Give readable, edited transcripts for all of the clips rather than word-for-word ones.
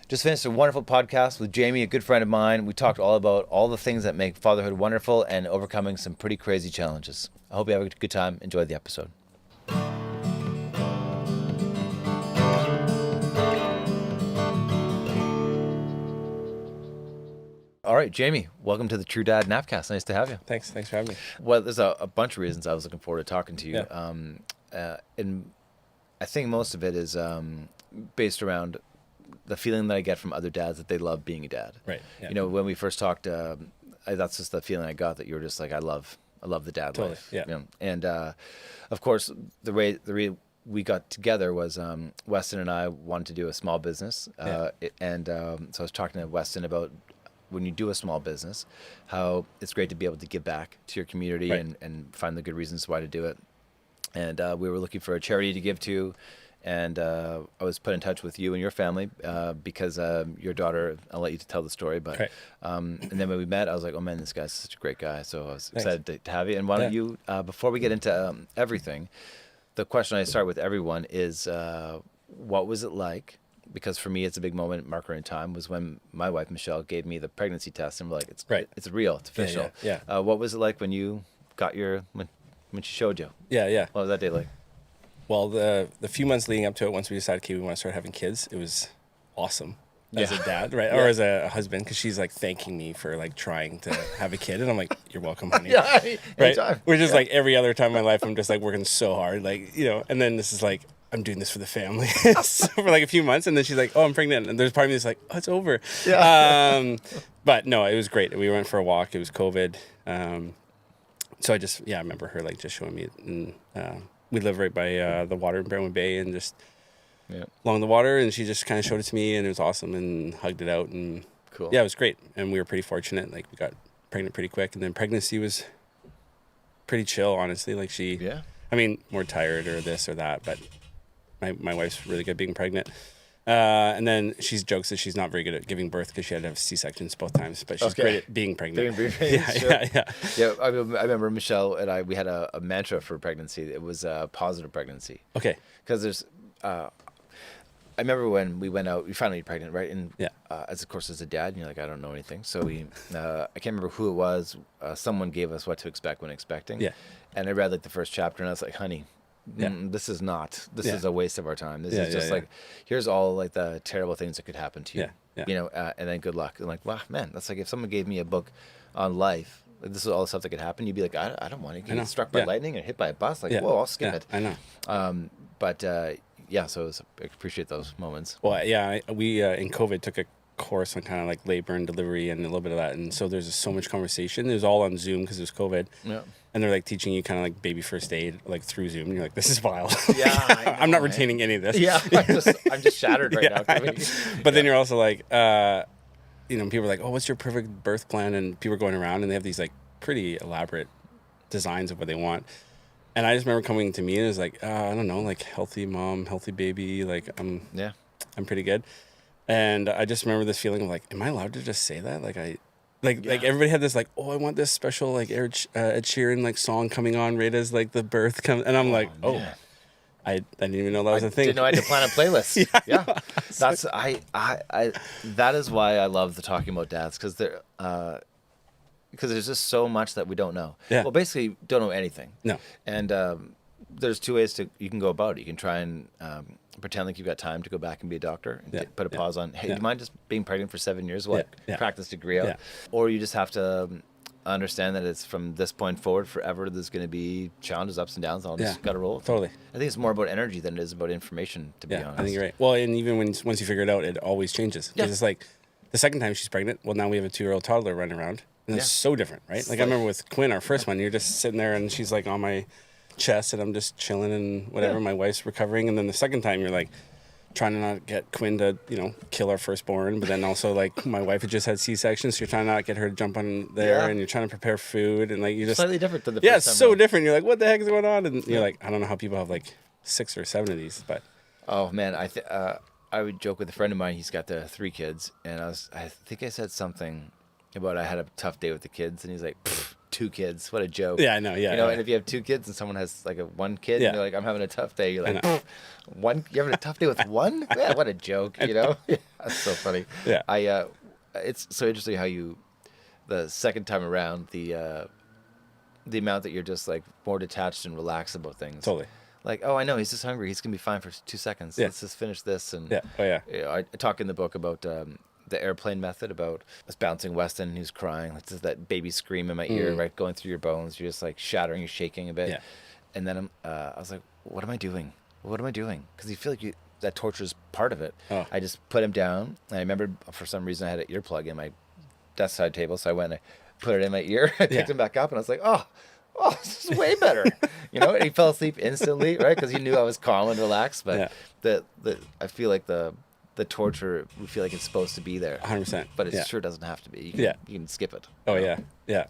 Just finished a wonderful podcast with Jamie, a good friend of mine. We talked all about all the things that make fatherhood wonderful and overcoming some pretty crazy challenges. I hope you have a good time. Enjoy the episode. All right, Jamie, welcome to the Truedad Napcast. Nice to have you. Thanks for having me. Well, there's a bunch of reasons I was looking forward to talking to you. Yeah. And I think most of it is based around the feeling that I get from other dads that they love being a dad. Right. Yeah. You know, when we first talked, that's just the feeling I got, that you were just like, I love the dad Totally. life. Yeah. You know? And of course, the way we got together was Weston and I wanted to do a small business, so I was talking to Weston about when you do a small business, how it's great to be able to give back to your community, right, and find the good reasons why to do it. And we were looking for a charity to give to. And I was put in touch with you and your family because your daughter, I'll let you tell the story, but right. And then when we met, I was like, oh man, this guy's such a great guy. So I was Thanks. excited to have you. And why don't you, before we get into everything, the question I start with everyone is, what was it like? Because for me, it's a big moment, marker in time, was when my wife, Michelle, gave me the pregnancy test, and we're like, it's real, it's official. Yeah. What was it like when you got when she showed you? Yeah. What was that day like? Well, the few months leading up to it, once we decided, okay, we want to start having kids, it was awesome as a dad, right? Or as a husband, because she's like thanking me for like trying to have a kid, and I'm like, you're welcome, honey. Right? Anytime. Which is like every other time in my life, I'm just like working so hard, like, you know, and then this is like, I'm doing this for the family so for like a few months, and then she's like, oh, I'm pregnant, and there's part of me that's like, oh, it's over. Yeah. But no, it was great. We went for a walk. It was COVID. So I remember her like just showing me it, and we live right by the water in Brentwood Bay, and just along the water, and she just kind of showed it to me, and it was awesome, and hugged it out, and cool. Yeah, it was great, and we were pretty fortunate. Like, we got pregnant pretty quick, and then pregnancy was pretty chill, honestly. Like, I mean, more tired or this or that, but my wife's really good being pregnant. And then she jokes that she's not very good at giving birth because she had to have C-sections both times, but she's great at being pregnant. Yeah, I remember Michelle and we had a mantra for pregnancy. It was a positive pregnancy. Okay. Because there's, I remember when we went out, we finally got pregnant, right? And as a dad, you're like, I don't know anything. So I can't remember who it was. Someone gave us what to expect when expecting. Yeah. And I read like the first chapter, and I was like, honey, this is a waste of our time. This is just like, here's all like the terrible things that could happen to you, you know, and then good luck. And like, wow, man, that's like if someone gave me a book on life, like, this is all the stuff that could happen. You'd be like, I don't want to get struck by lightning or hit by a bus. Like, whoa, I'll skip it. I know. So I appreciate those moments. Well, we in COVID took a course on kind of like labor and delivery and a little bit of that, and so there's so much conversation. It was all on Zoom because it was COVID. Yeah. And they're like teaching you kind of like baby first aid like through Zoom, and you're like, this is wild. Yeah, I'm not retaining any of this. Yeah, I'm just shattered right now. But then you're also like, you know, people are like, oh, what's your perfect birth plan? And people are going around and they have these like pretty elaborate designs of what they want. And I just remember coming to me and it was like, I don't know, like healthy mom, healthy baby, like I'm pretty good. And I just remember this feeling of like, am I allowed to just say that? Like like everybody had this like, oh, I want this special like Ed Sheeran like song coming on right as like the birth comes, and I'm like, oh, I didn't even know that was a thing. Didn't know I had to plan a playlist. That's that is why I love the talking about dads, because there's just so much that we don't know. Yeah. Well, basically, don't know anything. No. And there's two ways you can go about it. You can try and pretend like you've got time to go back and be a doctor and put a pause on, hey, do you mind just being pregnant for 7 years? Crack this degree out. Or you just have to understand that it's from this point forward forever. There's going to be challenges, ups and downs. I'll just got to roll. Totally. I think it's more about energy than it is about information, to be honest. I think you're right. Well, and even once you figure it out, it always changes. Because it's like the second time she's pregnant, well, now we have a 2-year-old toddler running around. And it's so different, right? Like I remember with Quinn, our first one, you're just sitting there and she's like on my chest and I'm just chilling and whatever. My wife's recovering. And then the second time you're like trying to not get Quinn to, you know, kill our firstborn. But then also like my wife had just had C-section, so you're trying to not get her to jump on there and you're trying to prepare food and like you just... Slightly different than the first time. Yeah, it's so different. You're like, what the heck is going on? And you're like, I don't know how people have like 6 or 7 of these, but... Oh, man, I would joke with a friend of mine. He's got 3 kids. And I think I said something about I had a tough day with the kids, and he's like, 2 kids. What a joke. Yeah, I know. Yeah. You know, yeah. and if you have 2 kids and someone has like a 1 kid, Yeah. and you're like, I'm having a tough day. You're like, one? You're having a tough day with 1? Yeah, what a joke. You know, that's so funny. Yeah. It's so interesting how the second time around, the amount that you're just like more detached and relaxed about things. Totally. Like, oh, I know he's just hungry. He's gonna be fine for 2 seconds. Yeah. Let's just finish this. And Yeah. Oh yeah. you know, I talk in the book about the airplane method, about us bouncing Weston, and he was crying. Like just that baby scream in my ear, right, going through your bones. You're just like shattering, you're shaking a bit. Yeah. And then I was like, what am I doing? What am I doing? Because you feel like that torture is part of it. Oh. I just put him down, and I remembered for some reason I had an earplug in my desk side table, so I went and I put it in my ear. I picked him back up, and I was like, oh, this is way better. You know, and he fell asleep instantly, right? Because he knew I was calm and relaxed. But I feel like the torture, we feel like it's supposed to be there. 100%. But it sure doesn't have to be. You can skip it. Oh yeah. Yeah.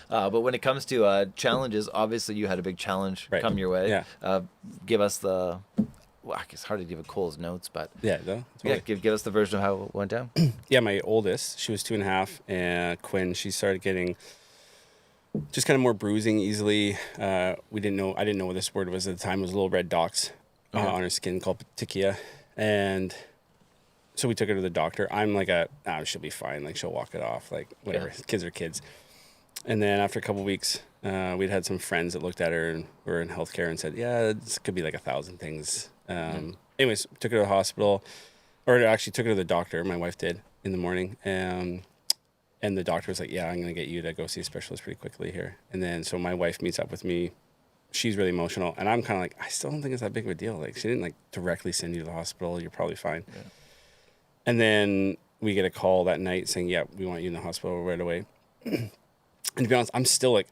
But when it comes to challenges, obviously you had a big challenge come your way. Yeah. Give us the. Well, I guess hard to give Cole's notes, but Totally. give us the version of how it went down. Yeah, my oldest, she was 2.5, and Quinn, she started getting just kind of more bruising easily. I didn't know what this word was at the time. It was little red dots on her skin called petechia, and so we took her to the doctor. I'm like she'll be fine. Like she'll walk it off. Like whatever. Yeah. Kids are kids. And then after a couple of weeks, we'd had some friends that looked at her and were in healthcare and said, yeah, this could be like 1,000 things. Anyways, took her to the hospital, or actually took her to the doctor. My wife did in the morning. And the doctor was like, yeah, I'm going to get you to go see a specialist pretty quickly here. And then, so my wife meets up with me. She's really emotional. And I'm kind of like, I still don't think it's that big of a deal. Like, she didn't like directly send you to the hospital. You're probably fine. Yeah. And then we get a call that night saying, yeah, we want you in the hospital right away. And to be honest, I'm still like,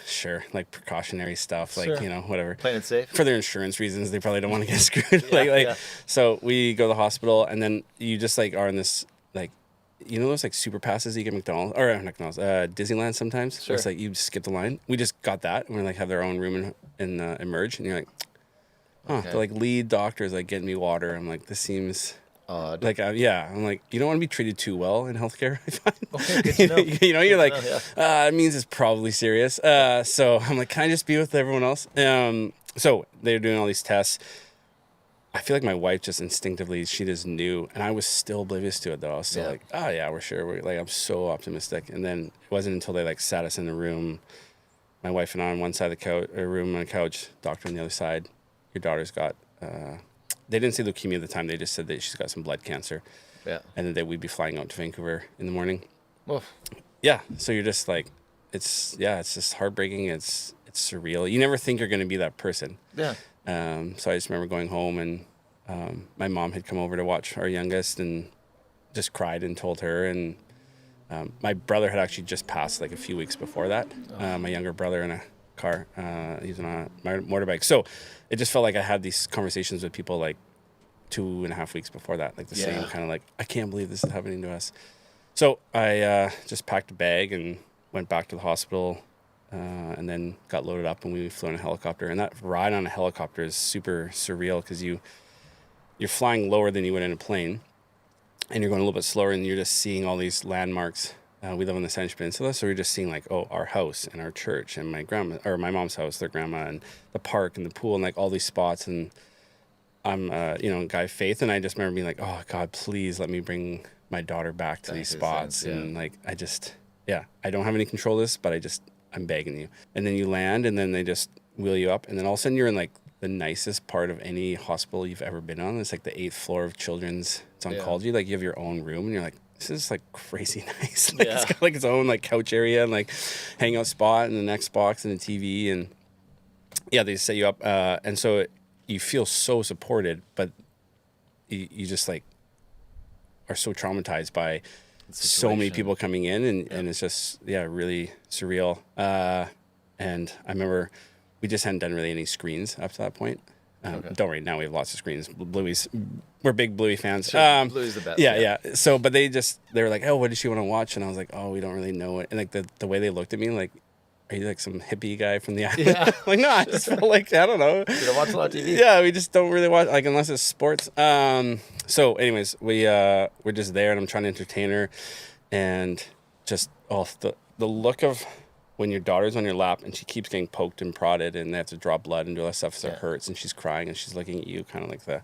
sure, like precautionary stuff, like, you know, whatever. Plain and safe. For their insurance reasons, they probably don't want to get screwed. So we go to the hospital, and then you just like are in this, like, you know, those like super passes you get McDonald's, or not McDonald's, Disneyland sometimes. Sure. It's like you skip the line. We just got that. And we like have their own room in Emerge, and you're like, the like lead doctor is like getting me water. I'm like, this seems odd. Like, I'm like, you don't want to be treated too well in healthcare, I find. Okay, good to know. You know, you're like, it means it's probably serious. So I'm like, can I just be with everyone else? So they're doing all these tests. I feel like my wife just instinctively, she just knew, and I was still oblivious to it though. I was still like, we're sure. We're like, I'm so optimistic. And then it wasn't until they like sat us in the room, my wife and I on one side of the couch, or room on a couch, doctor on the other side. Your daughter's got, they didn't say leukemia at the time. They just said that she's got some blood cancer. Yeah. And then we'd be flying out to Vancouver in the morning. Oof. Yeah. So you're just like, it's just heartbreaking. It's surreal. You never think you're going to be that person. Yeah. So I just remember going home, and my mom had come over to watch our youngest and just cried and told her. And my brother had actually just passed like a few weeks before that. My younger brother in a car. He's on a motorbike. So it just felt like I had these conversations with people like 2.5 weeks before that, like the same kind of like, I can't believe this is happening to us. So I just packed a bag and went back to the hospital. And then got loaded up, and we flew in a helicopter. And that ride on a helicopter is super surreal because you're flying lower than you would in a plane, and you're going a little bit slower, and you're just seeing all these landmarks. We live on the Sandwich Peninsula, so we're just seeing like, our house and our church and my mom's house, their grandma, and the park and the pool, and like all these spots. And I'm a guy of faith, and I just remember being like, oh God, please let me bring my daughter back to these spots. And like, I don't have any control of this, but I'm begging you. And then you land, and then they just wheel you up, and then all of a sudden you're in like the nicest part of any hospital you've ever been on. It's like the 8th floor of children's. It's oncology. Like you have your own room, and you're like, this is like crazy nice. Like it's got like its own like couch area and like hangout spot and the Xbox and the TV, and they set you up. And so you feel so supported, but you just like are so traumatized by so many people coming in, and it's just really surreal. And I remember we just hadn't done really any screens up to that point. Don't worry, now we have lots of screens. Bluey's, we're big Bluey fans. Sure, Bluey's the best. Yeah. So, but they were like, oh, what does she want to watch? And I was like, oh, we don't really know it. And like the way they looked at me, like, are you like some hippie guy from the island? Yeah. Like, no, I just felt like, I don't know. You don't watch a lot of TV. Yeah, we just don't really watch, like, unless it's sports. So anyways, we're just there, and I'm trying to entertain her, and just the look of when your daughter's on your lap and she keeps getting poked and prodded and they have to draw blood and do all that stuff, so it hurts, and she's crying and she's looking at you kind of like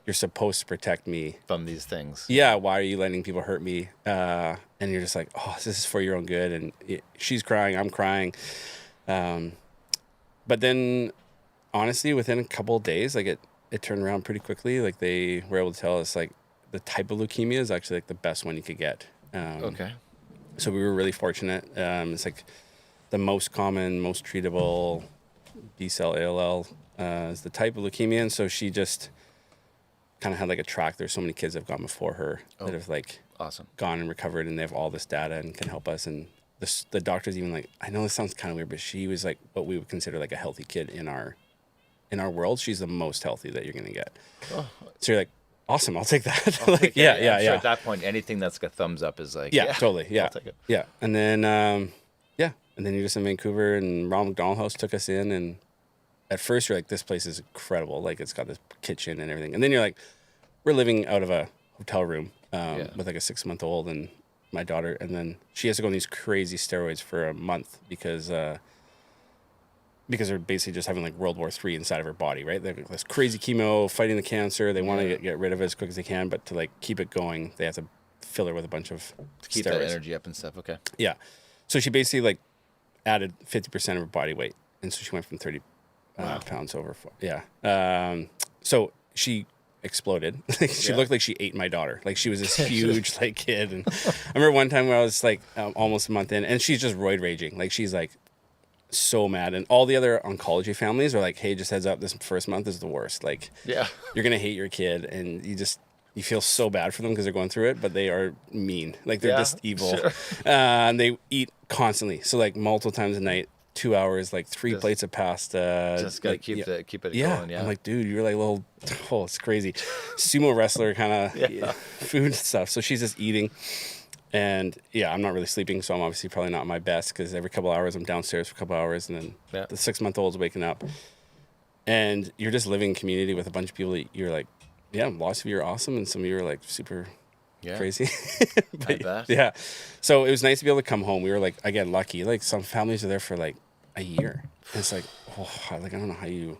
you're supposed to protect me from these things. Yeah, why are you letting people hurt me? And you're just like, oh, this is for your own good. And she's crying, I'm crying. But then, honestly, within a couple of days, like it turned around pretty quickly. Like they were able to tell us like the type of leukemia is actually like the best one you could get. Okay. So we were really fortunate. It's like the most common, most treatable B-cell ALL is the type of leukemia. And so she just kind of had like a track. There's so many kids that have gone before her that have like awesome gone and recovered, and they have all this data and can help us. And the doctor's even like, I know this sounds kind of weird, but she was like what we would consider like a healthy kid in our world. She's the most healthy that you're going to get. So you're like, awesome, I'll take that. Like, yeah. Sure at that point, anything that's got thumbs up is like, totally. Yeah. I'll take it. Yeah. And then, and then you're just in Vancouver, and Ronald McDonald House took us in. And at first you're like, this place is incredible. Like it's got this kitchen and everything. And then you're like, we're living out of a hotel room with like a 6-month-old and my daughter. And then she has to go on these crazy steroids for a month because they're basically just having like World War III inside of her body, right? They have this crazy chemo, fighting the cancer. They want to get rid of it as quick as they can, but to like keep it going, they have to fill her with a bunch of to keep steroids. That energy up and stuff. Okay. Yeah. So she basically like added 50% of her body weight. And so she went from 30 pounds over. So she exploded. She looked like she ate my daughter. Like she was this huge like kid. And I remember one time where I was like almost a month in, and she's just roid raging. Like she's like so mad. And all the other oncology families are like, hey, just heads up, this first month is the worst. Like you're gonna hate your kid, and you feel so bad for them because they're going through it, but they are mean. Like they're just evil. Sure. And they eat constantly. So like multiple times a night, 2 hours, like three plates of pasta. Just gotta like, keep it going. Yeah. I'm like, dude, you're like it's crazy. Sumo wrestler kind of food stuff. So she's just eating. And I'm not really sleeping. So I'm obviously probably not my best because every couple hours I'm downstairs for a couple hours, and then the 6-month-old's waking up. And you're just living in community with a bunch of people that you're like, lots of you are awesome, and some of you are like super crazy. But, yeah. So it was nice to be able to come home. We were like, again, lucky. Like some families are there for like a year. And it's like, I don't know how you.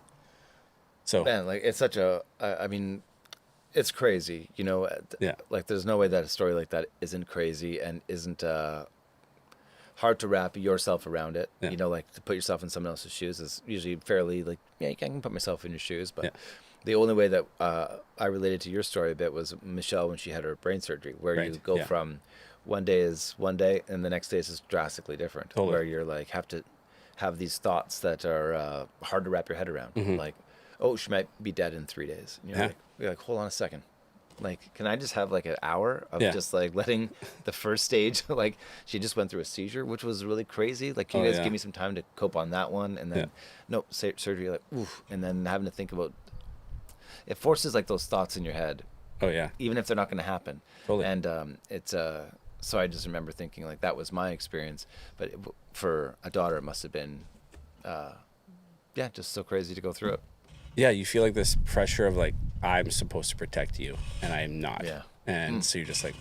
So man, like it's such a. I mean, it's crazy. You know. Like there's no way that a story like that isn't crazy and isn't hard to wrap yourself around it. You know, like to put yourself in someone else's shoes is usually fairly like I can put myself in your shoes, but. The only way that I related to your story a bit was Michelle when she had her brain surgery, where you go from one day is one day and the next day is just drastically different. Totally. Where you're like have to have these thoughts that are hard to wrap your head around. Mm-hmm. Like, oh, she might be dead in 3 days. And you're like, hold on a second. Like, can I just have like an hour of just like letting the first stage, like she just went through a seizure, which was really crazy. Like, can you guys give me some time to cope on that one? And then, surgery, like, oof. And then having to think about, it forces like those thoughts in your head. Oh yeah. Even if they're not going to happen. Totally. And it's so I just remember thinking like that was my experience, but for a daughter it must have been, just so crazy to go through it. Yeah, you feel like this pressure of like I'm supposed to protect you and I am not. Yeah. And so you're just like,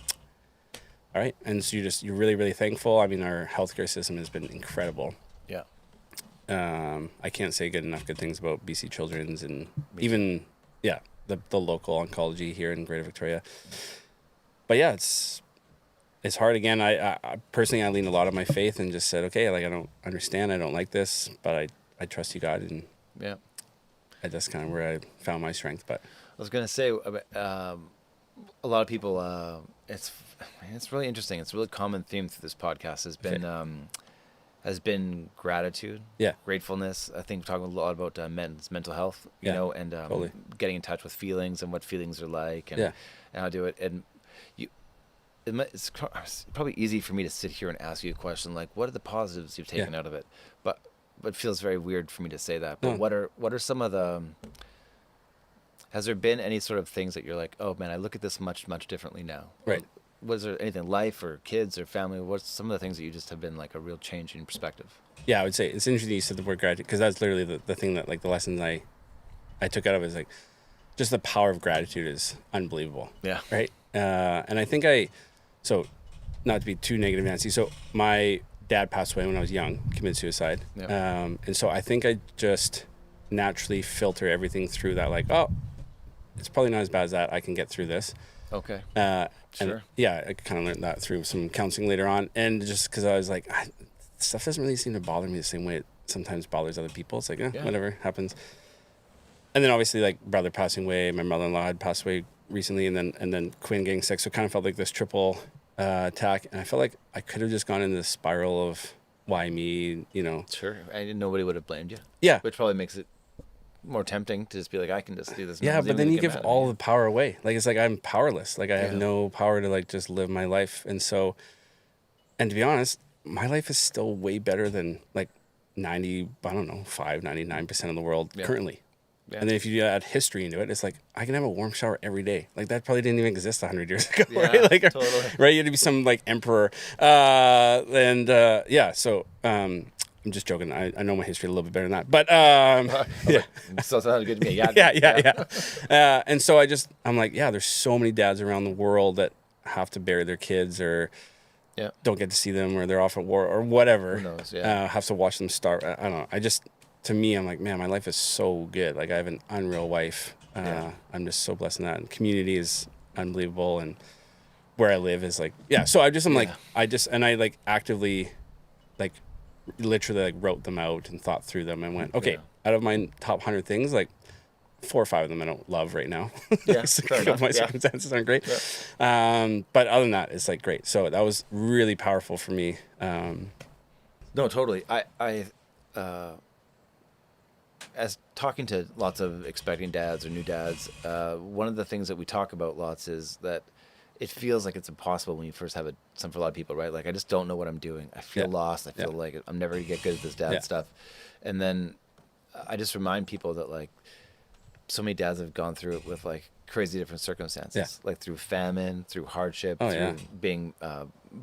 all right. And so you're really really thankful. I mean, our healthcare system has been incredible. Yeah. I can't say good things about BC Children's and even. Yeah, the local oncology here in Greater Victoria. But yeah, it's hard. Again, I personally, I leaned a lot on my faith and just said, okay, like I don't understand, I don't like this, but I trust you, God, and that's kind of where I found my strength. But I was gonna say, a lot of people, it's really interesting. It's a really common theme through this podcast has been gratitude, gratefulness. I think we're talking a lot about men's mental health, you know, and totally. Getting in touch with feelings and what feelings are like and how to do it. And it's probably easy for me to sit here and ask you a question like, what are the positives you've taken out of it? But it feels very weird for me to say that. But what are some of the, has there been any sort of things that you're like, oh man, I look at this much, much differently now? Right. Was there anything, life or kids or family? What's some of the things that you just have been like a real change in perspective? Yeah, I would say it's interesting you said the word gratitude because that's literally the thing that like the lessons I took out of it is like just the power of gratitude is unbelievable. Yeah. Right. And I think so not to be too negative, Nancy. So my dad passed away when I was young, committed suicide. Yep. And so I think I just naturally filter everything through that, like, oh, it's probably not as bad as that. I can get through this. Okay. Sure. And I kind of learned that through some counseling later on. And just because I was like, stuff doesn't really seem to bother me the same way it sometimes bothers other people. It's like, whatever happens. And then obviously, like, brother passing away, my mother-in-law had passed away recently, and then Quinn getting sick. So it kind of felt like this triple attack. And I felt like I could have just gone into this spiral of why me, Sure. And nobody would have blamed you. Yeah. Which probably makes it more tempting to just be like, I can just do this. Yeah, but then you give all the power away. Like, it's like I'm powerless. Like, I have no power to, like, just live my life. And so, and to be honest, my life is still way better than, like, 99% of the world currently. Yeah. And then if you add history into it, it's like, I can have a warm shower every day. Like, that probably didn't even exist 100 years ago, right? Like, totally. Right? You had to be some, like, emperor. So I'm just joking. I know my history a little bit better than that. But, So it sounded good to me. Yeah. And so I'm like, there's so many dads around the world that have to bury their kids or don't get to see them, or they're off at war or whatever. Who knows? Have to watch them starve. I don't know. To me, I'm like, man, my life is so good. Like, I have an unreal wife. I'm just so blessed in that. And community is unbelievable. And where I live is like, So I like actively, like, literally, like, wrote them out and thought through them and went, okay, out of my top 100 things, like, 4 or 5 of them I don't love right now. My circumstances aren't great. But other than that, it's like great. So that was really powerful for me. No, totally. I as talking to lots of expecting dads or new dads, one of the things that we talk about lots is that it feels like it's impossible when you first have some for a lot of people, right? Like, I just don't know what I'm doing. I feel lost. I feel like I'm never gonna get good at this dad stuff. And then I just remind people that, like, so many dads have gone through it with, like, crazy different circumstances, like through famine, through hardship, through being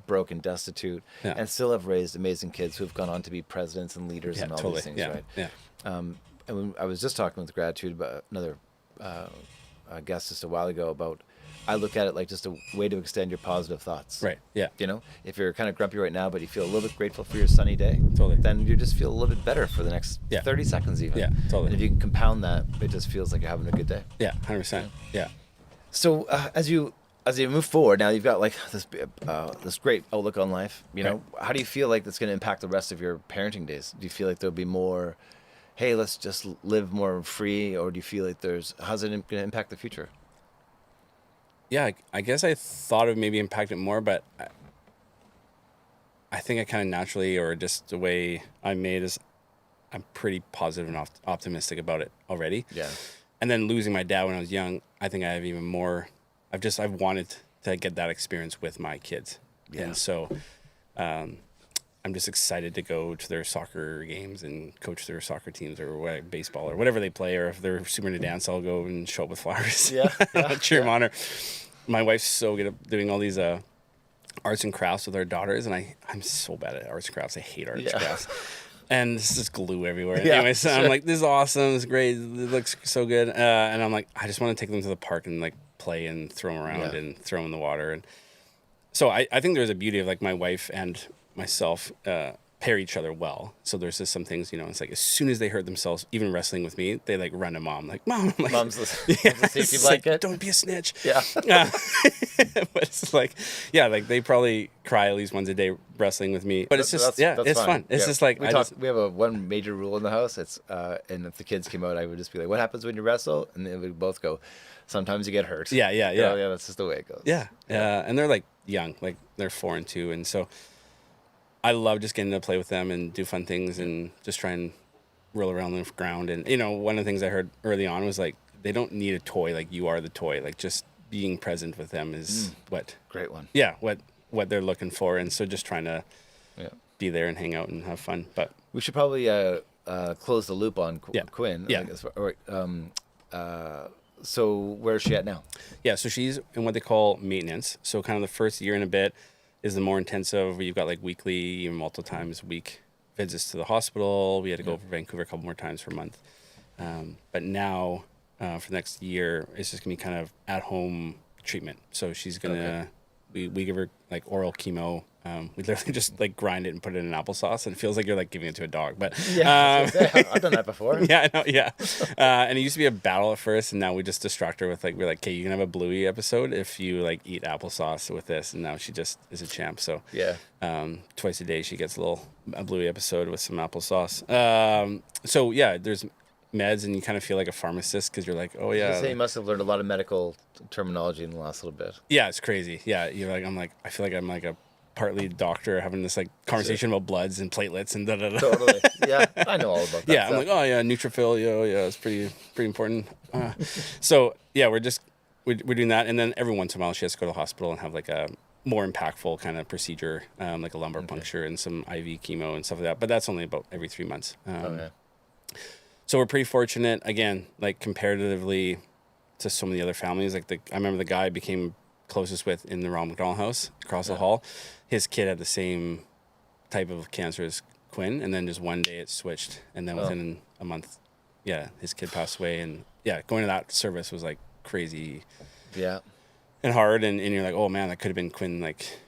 broke and destitute, and still have raised amazing kids who have gone on to be presidents and leaders and all these things, right? And when I was just talking with Gratitude about another guest just a while ago about, I look at it like just a way to extend your positive thoughts. Right. Yeah. If you're kind of grumpy right now, but you feel a little bit grateful for your sunny day, then you just feel a little bit better for the next 30 seconds even. Yeah, totally. And if you can compound that, it just feels like you're having a good day. Yeah, 100%. Yeah. So as you move forward, now you've got, like, this great outlook on life. How do you feel like that's going to impact the rest of your parenting days? Do you feel like there'll be more, hey, let's just live more free, or do you feel like how's it going to impact the future? Yeah, I guess I thought of maybe impact it more, but I think I kind of naturally, or just the way I'm made, is I'm pretty positive and optimistic about it already. Yeah. And then losing my dad when I was young, I think I have even more. I've wanted to get that experience with my kids. Yeah. And so I'm just excited to go to their soccer games and coach their soccer teams, or baseball or whatever they play, or if they're super into dance, I'll go and show up with flowers. I'll cheer them on. My wife's so good at doing all these arts and crafts with our daughters, and I'm so bad at arts and crafts. I hate arts and crafts. And it's just glue everywhere. Anyway, so I'm like, this is awesome. It's great. It looks so good. And I'm like, I just want to take them to the park and, like, play and throw them around and throw them in the water. And so I think there's a beauty of, like, my wife and myself pair each other well. So there's just some things, it's like, as soon as they hurt themselves, even wrestling with me, they, like, run to mom. Like, Mom. Like, Mom's the safety blanket. Like, don't be a snitch. Yeah. But it's like, like, they probably cry at least once a day wrestling with me. But it's just, it's fun. It's just like, we have one major rule in the house. It's, and if the kids came out, I would just be like, what happens when you wrestle? And then we both go, sometimes you get hurt. Yeah. That's just the way it goes. Yeah. And they're, like, young, like, they're 4 and 2. And so I love just getting to play with them and do fun things and just try and roll around on the ground. And, one of the things I heard early on was, like, they don't need a toy. Like, you are the toy. Like, just being present with them is what. Great one. Yeah. What they're looking for. And so just trying to be there and hang out and have fun. But we should probably close the loop on Quinn. Yeah. So where's she at now? Yeah. So she's in what they call maintenance. So kind of the first year and a bit is the more intensive, where you've got, like, weekly, even multiple times a week visits to the hospital. We had to go over Vancouver a couple more times per month. But now, for the next year, it's just going to be kind of at-home treatment. So she's going to we give her like oral chemo. We literally just like grind it and put it in applesauce, and it feels like you're like giving it to a dog. But I've done that before. Yeah, I know, yeah. And it used to be a battle at first, and now we just distract her with like, we're like, okay, you can have a Bluey episode if you like eat applesauce with this, and now she just is a champ. So yeah, twice a day she gets a Bluey episode with some applesauce. So yeah, there's meds, and you kind of feel like a pharmacist because you're like, oh yeah. You must have learned a lot of medical terminology in the last little bit. Yeah, it's crazy. Yeah, I feel like I'm like a partly doctor having this like conversation about bloods and platelets and da. Totally. Yeah, I know all about that. Yeah, stuff. I'm like, oh yeah, neutrophil. Yeah, it's pretty important. So yeah, we're doing that, and then every once in a while she has to go to the hospital and have like a more impactful kind of procedure, like a lumbar puncture and some IV chemo and stuff like that. But that's only about every 3 months. So we're pretty fortunate, again, like comparatively to so many other families. Like I remember the guy I became closest with in the Ronald McDonald house across the hall. His kid had the same type of cancer as Quinn, and then just one day it switched, and then within a month, his kid passed away. And going to that service was like crazy, and hard, and you're like, oh man, that could have been Quinn, like,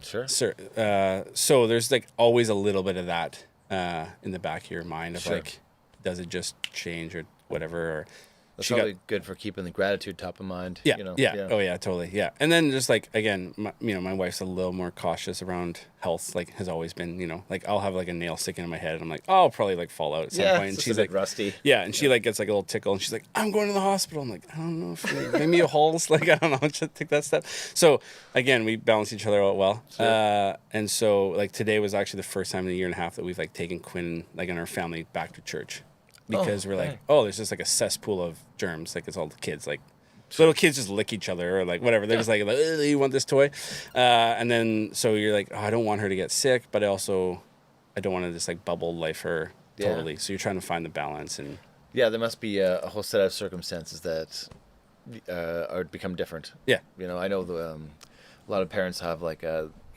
sure. So there's like always a little bit of that in the back of your mind of like, does it just change or whatever? Or that's probably good for keeping the gratitude top of mind. Yeah, Oh yeah, totally. Yeah. And then just like, again, my wife's a little more cautious around health, like has always been, like I'll have like a nail sticking in my head and I'm like, oh, I'll probably like fall out at some point. And she's like rusty. Yeah. And she like gets like a little tickle and she's like, I'm going to the hospital. I'm like, I don't know if maybe a Halls, like, I don't know, just take that step. So again, we balance each other out well. Sure. And so like today was actually the first time in a year and a half that we've like taken Quinn, like in our family, back to church. Because we're like, there's just like a cesspool of germs. Like it's all the kids, like little kids just lick each other or like whatever. They're just like, you want this toy? And then, so you're like, I don't want her to get sick, but I don't want to just like bubble life her totally. So you're trying to find the balance. And there must be a whole set of circumstances that are become different. Yeah. I know a lot of parents have like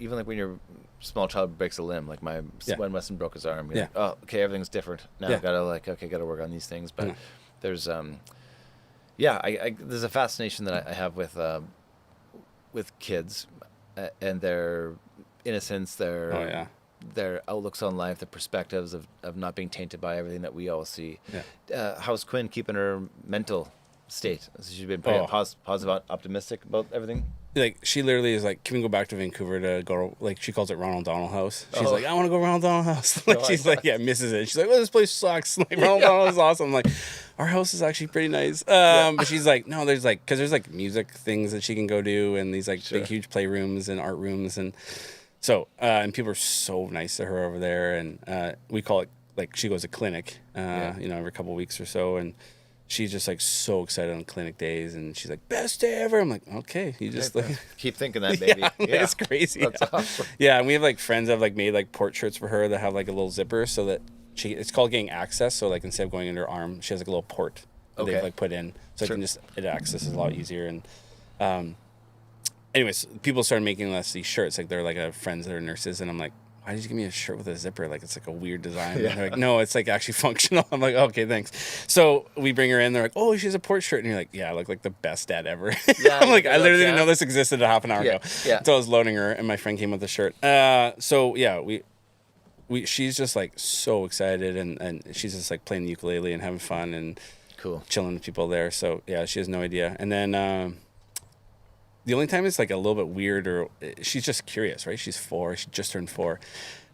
even like when your small child breaks a limb, like when Weston broke his arm, like, oh, okay, everything's different now. Gotta work on these things. But there's there's a fascination that I have with kids and their innocence, their outlooks on life, the perspectives of not being tainted by everything that we all see. How's Quinn keeping her mental state? Has she been pretty positive, optimistic about everything? Like she literally is like, can we go back to Vancouver to go? Like she calls it Ronald Donald House. She's like, I want to go Ronald Donald House. Like she's like, misses it. She's like, well, this place sucks. Like Ronald Donald is awesome. I'm like, our house is actually pretty nice. But she's like, no, there's like, because there's like music things that she can go do, and these like big huge playrooms and art rooms, and so and people are so nice to her over there, and we call it like she goes to clinic, every couple of weeks or so, and she's just like so excited on clinic days, and she's like, best day ever. I'm like, okay, you just like keep thinking that, baby. It's crazy. That's awesome. Yeah, and we have like friends that have like made like port shirts for her that have like a little zipper so that it's called getting access. So like instead of going in her arm, she has like a little port that they've like put in, so it accesses a lot easier. And anyways, people started making us these shirts. Like they're like friends that are nurses, and I'm like, why did you give me a shirt with a zipper? Like, it's like a weird design. And they're like, no, it's like actually functional. I'm like, okay, thanks. So we bring her in. They're like, oh, she has a port shirt. And you're like, yeah, I look like the best dad ever. I'm like, I literally didn't know this existed a half an hour ago. Until I was loading her, and my friend came with the shirt. So yeah, she's just like so excited, and she's just like playing the ukulele and having fun and chilling with people there. So yeah, she has no idea. And then the only time it's like a little bit weird, or she's just curious, right? She's 4. She just turned 4.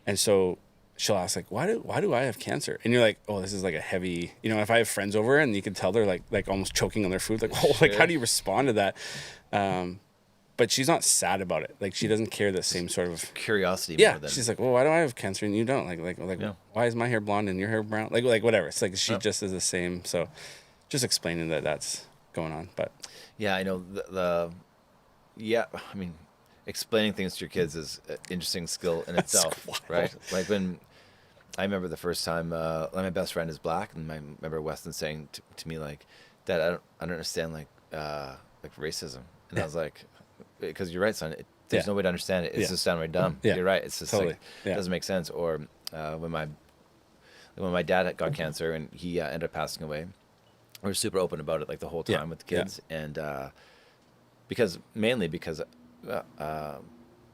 And so she'll ask like, why do I have cancer? And you're like, oh, this is like a heavy, if I have friends over and you can tell they're like almost choking on their food, like, oh, like how do you respond to that? But she's not sad about it. Like she doesn't care the same sort of curiosity. Yeah. More than... She's like, well, why do I have cancer and you don't? Like, why is my hair blonde and your hair brown? Like whatever. It's like, she just is the same. So just explaining that that's going on. But yeah, I know yeah, I mean, explaining things to your kids is an interesting skill in itself, right? Like when I remember the first time, my best friend is black, and I remember Weston saying to me like, "Dad, I don't understand like racism," and I was like, "Because you're right, son. There's no way to understand it. It's just downright dumb. You're right. It's just like it doesn't make sense." Or when my dad got cancer and he ended up passing away, we were super open about it like the whole time with the kids, and. Mainly because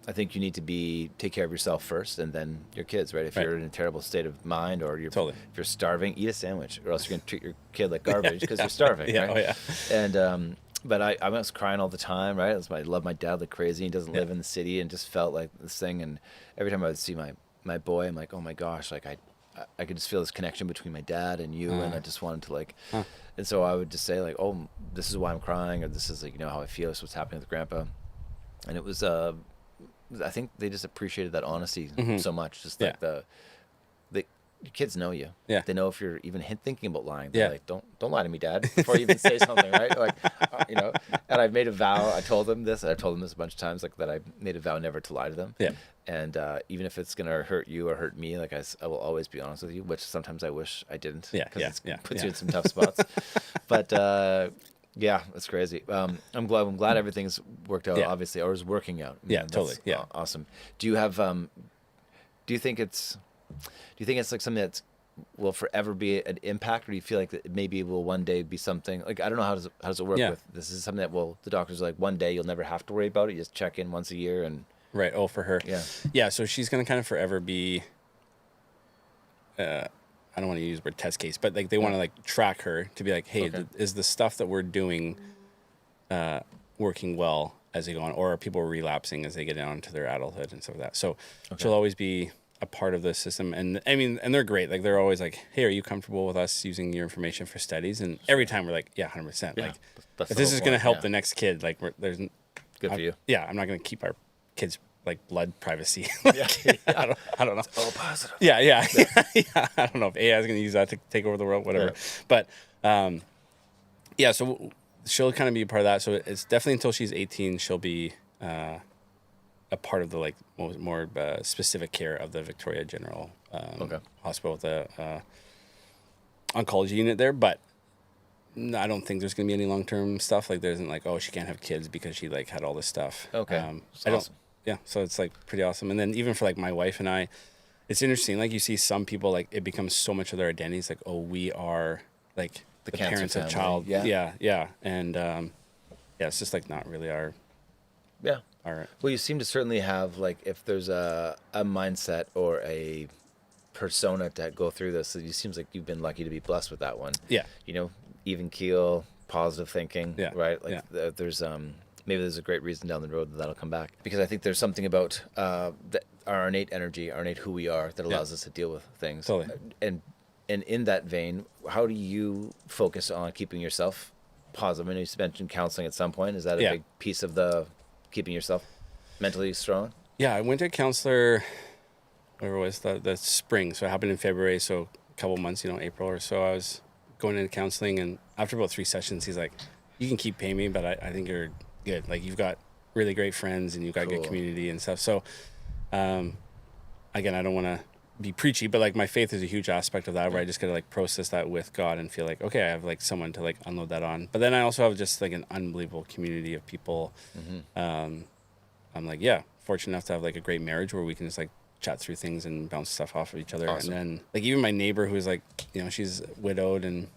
I think you need to take care of yourself first, and then your kids, right? If you're in a terrible state of mind, or if you're starving, eat a sandwich, or else you're gonna treat your kid like garbage because you're starving, right? Oh yeah. And but I was crying all the time, right? I love my dad like crazy. He doesn't live in the city, and just felt like this thing. And every time I would see my boy, I'm like, oh my gosh, like I could just feel this connection between my dad and you, and I just wanted to like, and so I would just say like, oh, this is why I'm crying, or this is like, how I feel. This is what's happening with Grandpa, and it was I think they just appreciated that honesty so much. Just like your kids know you. Yeah. They know if you're even thinking about lying. They're like, don't lie to me, Dad, before you even say something, right? Like, and I've made a vow. I told them this. I've told them this a bunch of times, like that I made a vow never to lie to them. Yeah. And even if it's gonna hurt you or hurt me, like I will always be honest with you. Which sometimes I wish I didn't. Yeah. Because it puts you in some tough spots. But. Yeah, that's crazy. I'm glad everything's worked out, obviously, or is working out. Totally. Yeah, awesome. Do you have? Do you think it's like something that will forever be an impact, or do you feel like that maybe it will one day be something like, I don't know, how does it work with this? Is something that the doctors are like, one day you'll never have to worry about it. You just check in once a year and right. Oh, for her. Yeah. So she's gonna kind of forever be. I don't want to use the word test case, but like they want to like track her to be like, hey, is the stuff that we're doing working well as they go on, or are people relapsing as they get down to their adulthood and stuff like that? So she'll always be a part of the system. And I mean, and they're great. Like they're always like, hey, are you comfortable with us using your information for studies? And every time we're like, yeah, 100%. Like if this is going to help the next kid, like there's good for you. Yeah. I'm not going to keep our kids like blood privacy. I don't know. It's all positive. Yeah. I don't know if AI is going to use that to take over the world, whatever. But so she'll kind of be a part of that. So it's definitely until she's 18, she'll be a part of the like more specific care of the Victoria General Hospital with the oncology unit there. But no, I don't think there's going to be any long-term stuff. Like there isn't like, oh, she can't have kids because she like had all this stuff. Awesome. Yeah, so it's like pretty awesome. And then even for like my wife and I, it's interesting. Like you see some people, like it becomes so much of their identity. It's like, oh, we are like the parents family. of child. Yeah. And it's just like not really our. Yeah. Our. Well, you seem to certainly have like, if there's a mindset or a persona to go through this, it seems like you've been lucky to be blessed with that one. Yeah. Even keel, positive thinking. Yeah. Right. Like there's maybe there's a great reason down the road that'll come back, because I think there's something about our innate energy, our innate who we are, that allows us to deal with things. Totally. And in that vein, how do you focus on keeping yourself positive? I know you mentioned counseling at some point. Is that a big piece of the keeping yourself mentally strong? Yeah, I went to a counselor, whatever it was, the spring. So it happened in February. So a couple months, April or so, I was going into counseling. And after about 3 sessions, he's like, you can keep paying me, but I think you're good. Like you've got really great friends and you've got good community and stuff. So, again, I don't want to be preachy, but like my faith is a huge aspect of that, where I just got to like process that with God and feel like, okay, I have like someone to like unload that on. But then I also have just like an unbelievable community of people. I'm like, fortunate enough to have like a great marriage where we can just like chat through things and bounce stuff off of each other. Awesome. And then like even my neighbor who's like, she's widowed and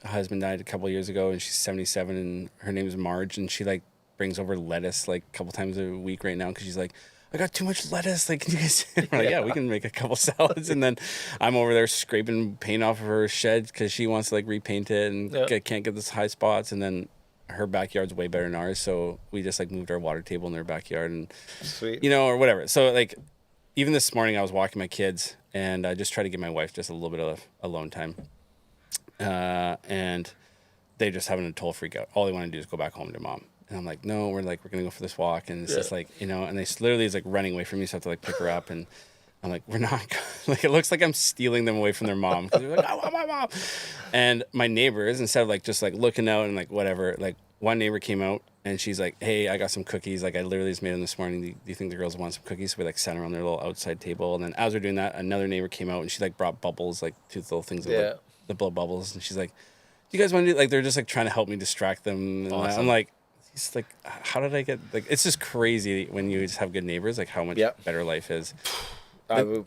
her husband died a couple of years ago and she's 77 and her name is Marge, and she like brings over lettuce like a couple times a week right now because she's like, I got too much lettuce. Like, can you guys? I'm like, we can make a couple salads. And then I'm over there scraping paint off of her shed because she wants to like repaint it and can't get this high spots. And then her backyard's way better than ours, so we just like moved our water table in their backyard and sweet, or whatever. So like, even this morning I was walking my kids and I just tried to give my wife just a little bit of alone time. And they just having a total freak out. All they want to do is go back home to mom. And I'm like, no, we're going to go for this walk. And it's just like, and they literally is like running away from me. So I have to like pick her up. And I'm like, we're not, like, it looks like I'm stealing them away from their mom. Because they're like, I want my mom. And my neighbors, instead of like just like looking out and like whatever, like one neighbor came out and she's like, hey, I got some cookies. Like I literally just made them this morning. Do you think the girls want some cookies? So we like sat around their little outside table. And then as we're doing that, another neighbor came out and she like brought bubbles, like 2 little things of like, the blow bubbles. And she's like, do you guys want to do, like, they're just like trying to help me distract them. And awesome. I'm like, it's like, how did I get, like, it's just crazy when you just have good neighbors, like how much better life is.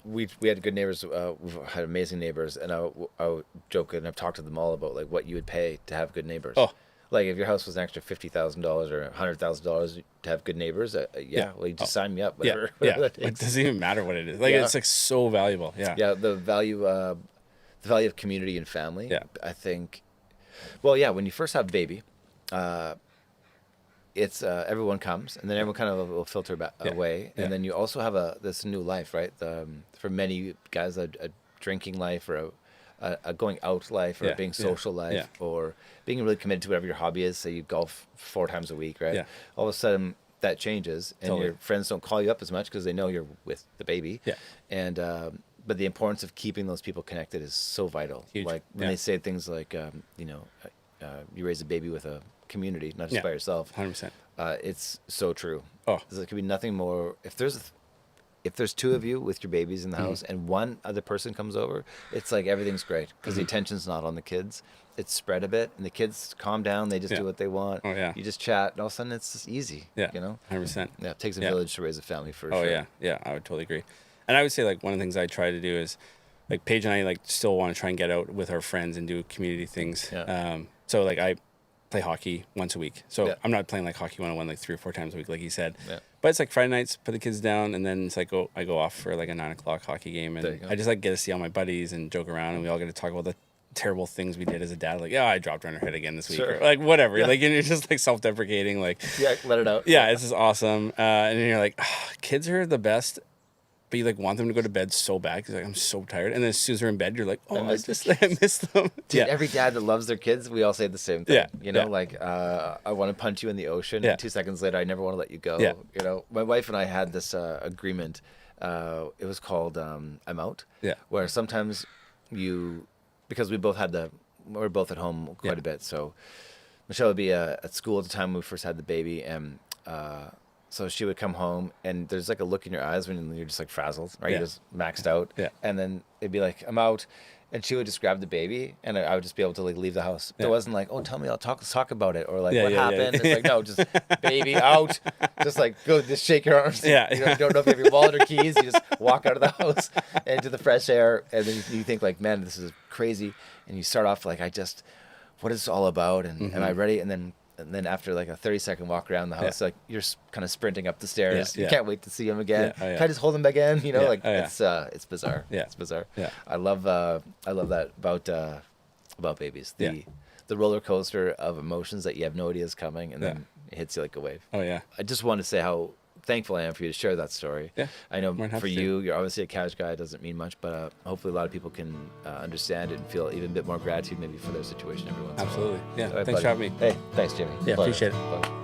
We had good neighbors. We've had amazing neighbors, and I would joke, and I've talked to them all about like what you would pay to have good neighbors. Like if your house was an extra $50,000 or $100,000 to have good neighbors, well, you just sign me up. Whatever that takes. It doesn't even matter what it is. Like it's like so valuable. Yeah. The value of community and family. Yeah. I think. Well, yeah. When you first have a baby, it's everyone comes, and then everyone kind of will filter away, and then you also have this new life, right? For many guys, a drinking life or a going out life or being social life or being really committed to whatever your hobby is. Say you golf 4 times a week, right? Yeah. All of a sudden that changes, and your friends don't call you up as much because they know you're with the baby. Yeah. And but the importance of keeping those people connected is so vital. Huge. Like when they say things like, you raise a baby with a community, not just by yourself. 100%. It's so true. Oh, there could be nothing more. If there's 2 of you with your babies in the house and one other person comes over, it's like everything's great because the attention's not on the kids. It's spread a bit, and the kids calm down. They just do what they want. Oh, yeah. You just chat, and all of a sudden it's just easy. Yeah. 100%. Yeah, it takes a village to raise a family for sure. Oh, yeah. Yeah, I would totally agree. And I would say, like, one of the things I try to do is, like, Paige and I, like, still want to try and get out with our friends and do community things. Yeah. So, like, I play hockey once a week. So I'm not playing, like, hockey 1-on-1, like, 3 or 4 times a week, like you said. Yeah. But it's, like, Friday nights, put the kids down, and then it's, like, I go off for, like, a 9 o'clock hockey game. And I just, like, get to see all my buddies and joke around, and we all get to talk about the terrible things we did as a dad. Like, I dropped her on her head again this week. Or, like, whatever. Like, and you're just, like, self-deprecating. Like, let it out. Yeah, it's just awesome. And then you're like, kids are the best. But you like want them to go to bed so bad because like I'm so tired. And then as soon as they're in bed, you're like, I miss them. Dude, every dad that loves their kids, we all say the same thing. Like I want to punch you in the ocean. And 2 seconds later, I never want to let you go. Yeah. My wife and I had this agreement. It was called I'm out. Yeah. Where sometimes because we're both at home quite a bit. So Michelle would be at school at the time when we first had the baby, and so she would come home, and there's like a look in your eyes when you're just like frazzled, right? You're just maxed out. Yeah. And then it'd be like, I'm out. And she would just grab the baby, and I would just be able to like leave the house. It wasn't like, tell me, let's talk about it, or like what happened. It's like, no, just baby out. Just like go, just shake your arms. Yeah. You don't know if you have your wallet or keys. You just walk out of the house into the fresh air, and then you think like, man, this is crazy. And you start off like, what is this all about? And am I ready? And then after like a 30-second walk around the house, like you're kind of sprinting up the stairs. You can't wait to see him again. Can I just hold him again? It's bizarre. Yeah. It's bizarre. Yeah. I love that about babies. The roller coaster of emotions that you have no idea is coming, and then it hits you like a wave. Oh yeah. I just want to say how thankful I am for you to share that story. Yeah. I know for you, you're obviously a cash guy. It doesn't mean much, but hopefully a lot of people can understand it and feel even a bit more gratitude maybe for their situation every once in a while. Absolutely. Yeah. Thanks for having me. Hey, thanks, Jamie. Yeah, appreciate it. Bye.